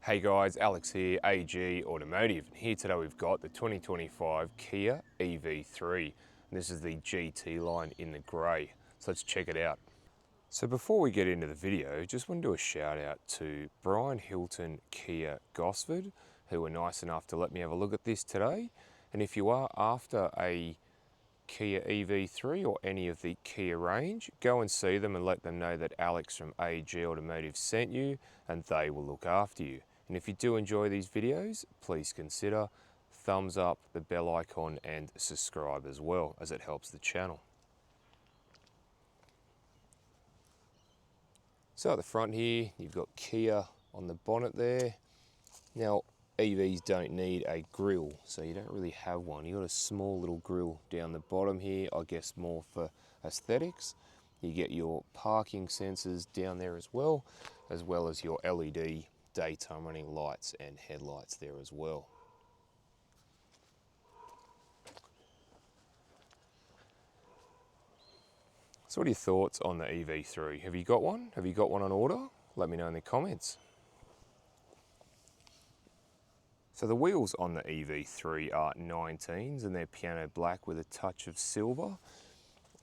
Hey guys, Alex here, AG Automotive. And here today we've got the 2025 Kia EV3. And this is the GT line in the grey. So let's check it out. So before we get into the video, just want to do a shout out to Brian Hilton Kia Gosford, who were nice enough to let me have a look at this today. And if you are after a Kia EV3 or any of the Kia range, go and see them and let them know that Alex from AG Automotive sent you and they will look after you. And if you do enjoy these videos, please consider thumbs up, the bell icon and subscribe as well, as it helps the channel. So at the front here, you've got Kia on the bonnet there. Now, EVs don't need a grille, so you don't really have one. You've got a small little grille down the bottom here, I guess more for aesthetics. You get your parking sensors down there as well as your LED daytime running lights and headlights there as well. So what are your thoughts on the EV3? Have you got one? Have you got one on order? Let me know in the comments. So the wheels on the EV3 are 19s and they're piano black with a touch of silver.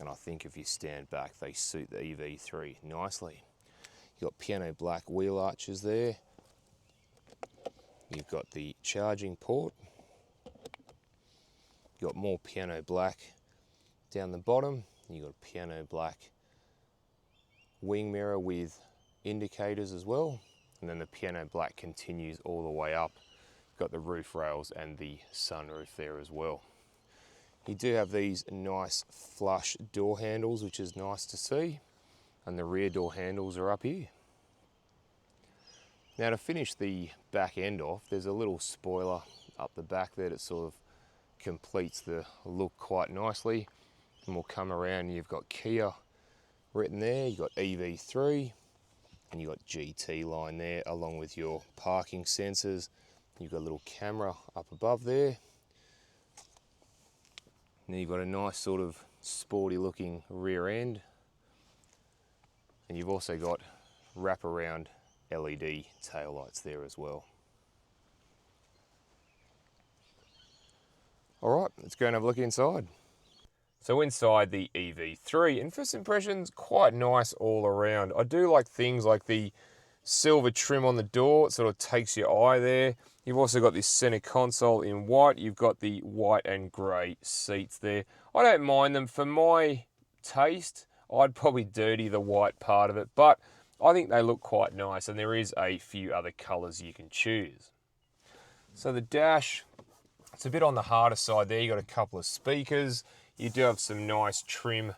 And I think if you stand back, they suit the EV3 nicely. You've got piano black wheel arches there. You've got the charging port. You've got more piano black down the bottom. You've got a piano black wing mirror with indicators as well. And then the piano black continues all the way up. Got the roof rails and the sunroof there as well. You do have these nice flush door handles, which is nice to see. And the rear door handles are up here. Now to finish the back end off, there's a little spoiler up the back there that sort of completes the look quite nicely. And we'll come around and you've got Kia written there, you've got EV3, and you've got GT line there along with your parking sensors. You've got a little camera up above there. And then you've got a nice sort of sporty looking rear end. And you've also got wraparound LED taillights there as well. All right, let's go and have a look inside. So inside the EV3, and first impressions, quite nice all around. I do like things like the silver trim on the door. It sort of takes your eye there. You've also got this center console in white. You've got the white and grey seats there. I don't mind them. For my taste, I'd probably dirty the white part of it, but I think they look quite nice, and there is a few other colours you can choose. So the dash, it's a bit on the harder side there. You've got a couple of speakers. You do have some nice trim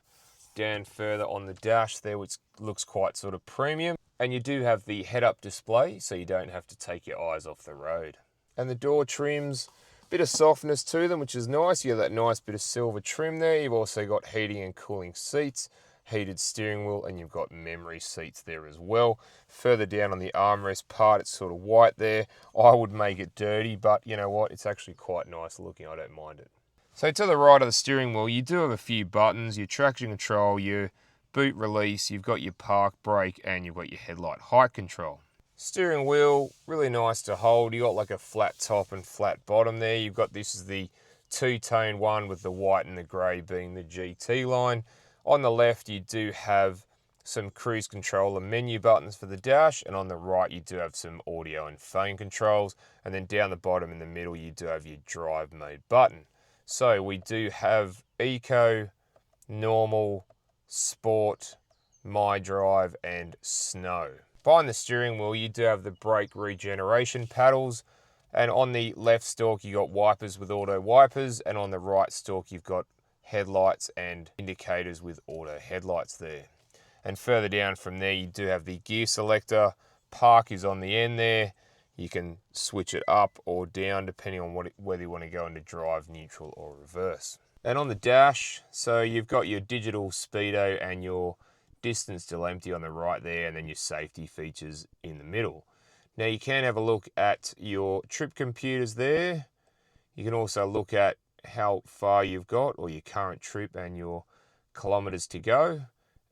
down further on the dash there, which looks quite sort of premium. And you do have the head-up display, so you don't have to take your eyes off the road. And the door trims, a bit of softness to them, which is nice. You have that nice bit of silver trim there. You've also got heating and cooling seats, heated steering wheel, and you've got memory seats there as well. Further down on the armrest part, it's sort of white there. I would make it dirty, but you know what? It's actually quite nice looking. I don't mind it. So to the right of the steering wheel, you do have a few buttons, your traction control, your boot release, you've got your park brake, and you've got your headlight height control. Steering wheel, really nice to hold. You got like a flat top and flat bottom there. You've got, this is the two-tone one with the white and the grey being the GT line. On the left, you do have some cruise control and menu buttons for the dash, and on the right, you do have some audio and phone controls. And then down the bottom in the middle, you do have your drive mode button. So we do have Eco, Normal, Sport, My Drive and Snow. Behind the steering wheel you do have the brake regeneration paddles, and on the left stalk you got wipers with auto wipers, and on the right stalk you've got headlights and indicators with auto headlights there. And further down from there you do have the gear selector. Park is on the end there. You can switch it up or down depending on whether you want to go into drive, neutral or reverse. And on the dash, so you've got your digital speedo and your distance till empty on the right there, and then your safety features in the middle. Now you can have a look at your trip computers there. You can also look at how far you've got, or your current trip and your kilometers to go.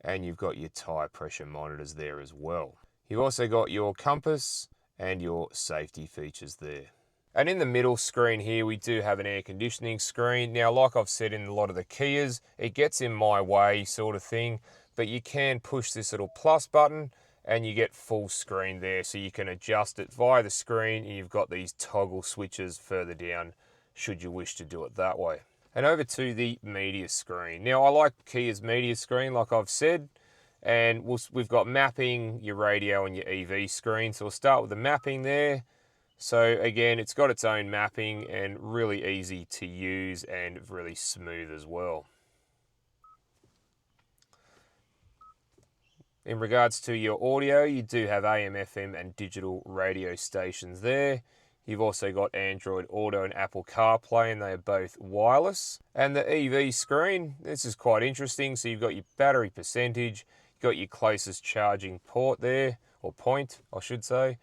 And you've got your tyre pressure monitors there as well. You've also got your compass and your safety features there. And in the middle screen here, we do have an air conditioning screen. Now, like I've said in a lot of the Kias, it gets in my way sort of thing, but you can push this little plus button and you get full screen there. So you can adjust it via the screen, and you've got these toggle switches further down should you wish to do it that way. And over to the media screen. Now, I like Kia's media screen, like I've said, and we've got mapping, your radio and your EV screen. So we'll start with the mapping there. So again, it's got its own mapping and really easy to use and really smooth as well. In regards to your audio, you do have AM, FM and digital radio stations there. You've also got Android Auto and Apple CarPlay, and they are both wireless. And the EV screen, this is quite interesting. So you've got your battery percentage, you've got your closest charging port there, or point, I should say.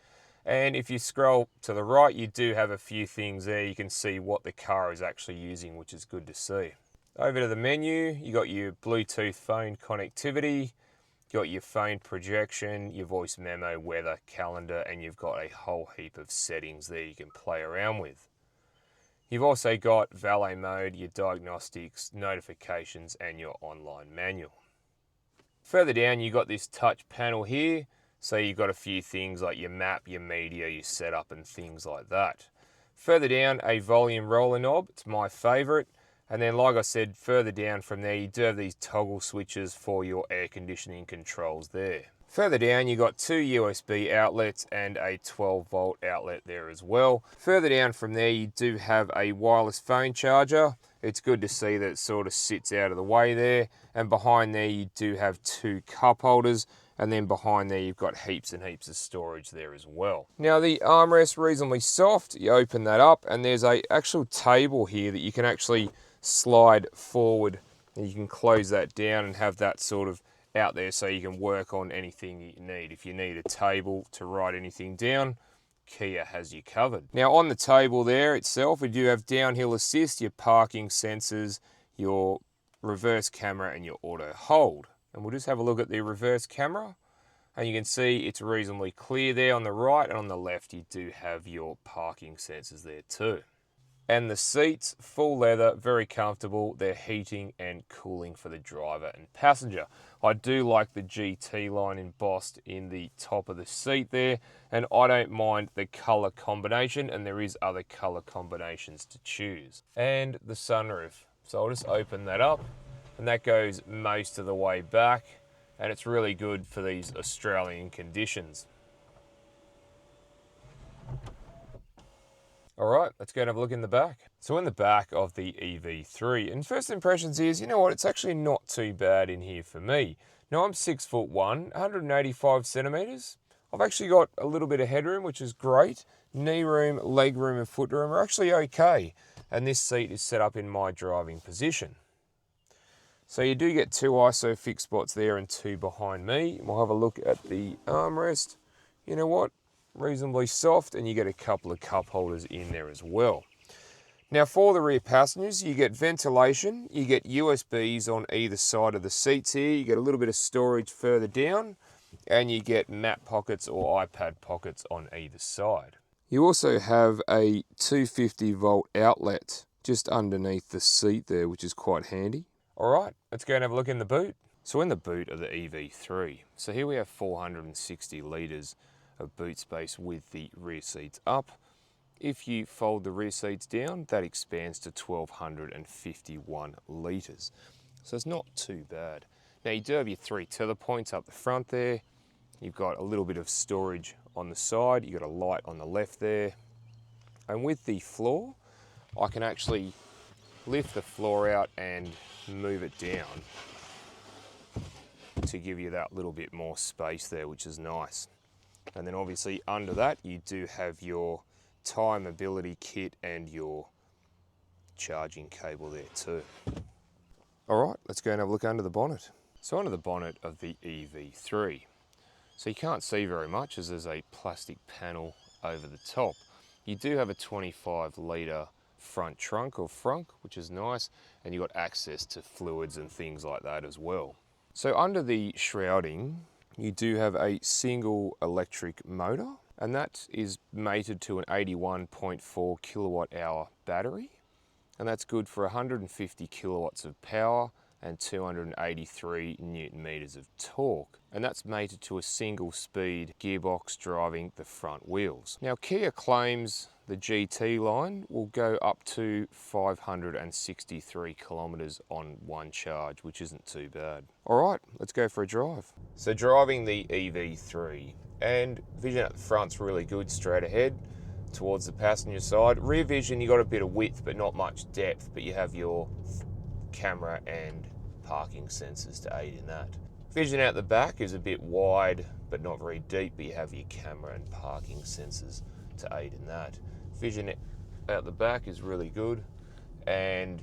And if you scroll to the right, you do have a few things there. You can see what the car is actually using, which is good to see. Over to the menu, you got your Bluetooth phone connectivity, you got your phone projection, your voice memo, weather, calendar, and you've got a whole heap of settings there you can play around with. You've also got valet mode, your diagnostics, notifications, and your online manual. Further down, you got this touch panel here. So you've got a few things like your map, your media, your setup and things like that. Further down, a volume roller knob. It's my favorite. And then like I said, further down from there, you do have these toggle switches for your air conditioning controls there. Further down, you've got 2 USB outlets and a 12-volt outlet there as well. Further down from there, you do have a wireless phone charger. It's good to see that it sort of sits out of the way there. And behind there, you do have 2 cup holders. And then behind there, you've got heaps and heaps of storage there as well. Now, the armrest reasonably soft. You open that up, and there's a actual table here that you can actually slide forward. And you can close that down and have that sort of out there so you can work on anything you need. If you need a table to write anything down, Kia has you covered. Now, on the table there itself, we do have downhill assist, your parking sensors, your reverse camera, and your auto hold. And we'll just have a look at the reverse camera, and you can see it's reasonably clear there on the right, and on the left you do have your parking sensors there too. And the seats, full leather, very comfortable. They're heating and cooling for the driver and passenger. I do like the GT line embossed in the top of the seat there, and I don't mind the color combination, and there is other color combinations to choose. And the sunroof. So I'll just open that up. And that goes most of the way back, and it's really good for these Australian conditions. All right, let's go and have a look in the back. So in the back of the EV3, and first impressions is, you know what, it's actually not too bad in here for me. Now I'm 6'1", 185 centimeters. I've actually got a little bit of headroom, which is great. Knee room, leg room, and foot room are actually okay. And this seat is set up in my driving position. So you do get 2 ISOFIX spots there and 2 behind me. We'll have a look at the armrest. You know what? Reasonably soft, and you get a couple of cup holders in there as well. Now for the rear passengers, you get ventilation, you get USBs on either side of the seats here, you get a little bit of storage further down, and you get map pockets or iPad pockets on either side. You also have a 250 volt outlet just underneath the seat there, which is quite handy. All right, let's go and have a look in the boot. So in the boot of the EV3, so here we have 460 litres of boot space with the rear seats up. If you fold the rear seats down, that expands to 1,251 litres. So it's not too bad. Now you do have your 3 tether points up the front there. You've got a little bit of storage on the side. You've got a light on the left there. And with the floor, I can actually lift the floor out and move it down to give you that little bit more space there, which is nice. And then obviously under that, you do have your tyre mobility kit and your charging cable there too. All right, let's go and have a look under the bonnet. So under the bonnet of the EV3, so you can't see very much as there's a plastic panel over the top. You do have a 25 litre front trunk or frunk, which is nice, and you've got access to fluids and things like that as well. So under the shrouding, you do have a single electric motor, And that is mated to an 81.4 kilowatt hour battery. And that's good for 150 kilowatts of power and 283 newton meters of torque. And that's mated to a single speed gearbox driving the front wheels. Now Kia claims the GT line will go up to 563 kilometers on one charge, which isn't too bad. All right, let's go for a drive. So driving the EV3, and vision at the front's really good straight ahead towards the passenger side. Rear vision, you got a bit of width but not much depth, but you have your camera and parking sensors to aid in that. Vision out the back is a bit wide but not very deep, but you have your camera and parking sensors to aid in that. Vision out the back is really good, and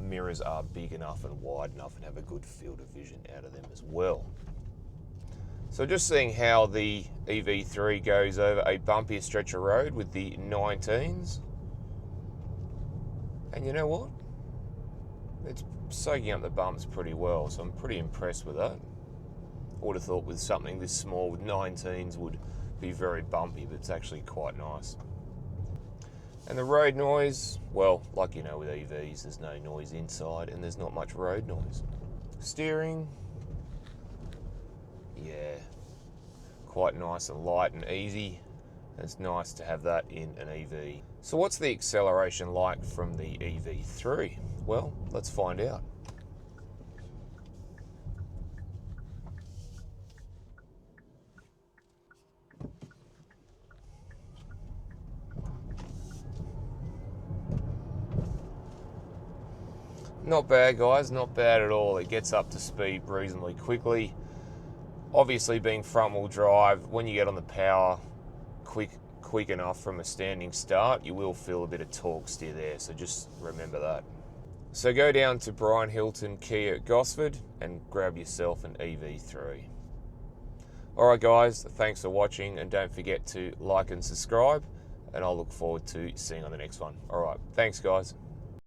mirrors are big enough and wide enough and have a good field of vision out of them as well. So just seeing how the EV3 goes over a bumpier stretch of road with the 19s. And you know what? It's soaking up the bumps pretty well, so I'm pretty impressed with that. I would have thought with something this small with 19s would be very bumpy, but it's actually quite nice. And the road noise, well, like you know with EVs, there's no noise inside and there's not much road noise. Steering, yeah, quite nice and light and easy. It's nice to have that in an EV. So what's the acceleration like from the EV3? Well, let's find out. Not bad, guys, not bad at all. It gets up to speed reasonably quickly. Obviously, being front-wheel drive, when you get on the power quick enough from a standing start, you will feel a bit of torque steer there, so just remember that. So go down to Brian Hilton Kia at Gosford and grab yourself an EV3. Alright guys, thanks for watching, and don't forget to like and subscribe, and I'll look forward to seeing you on the next one. Alright, thanks guys.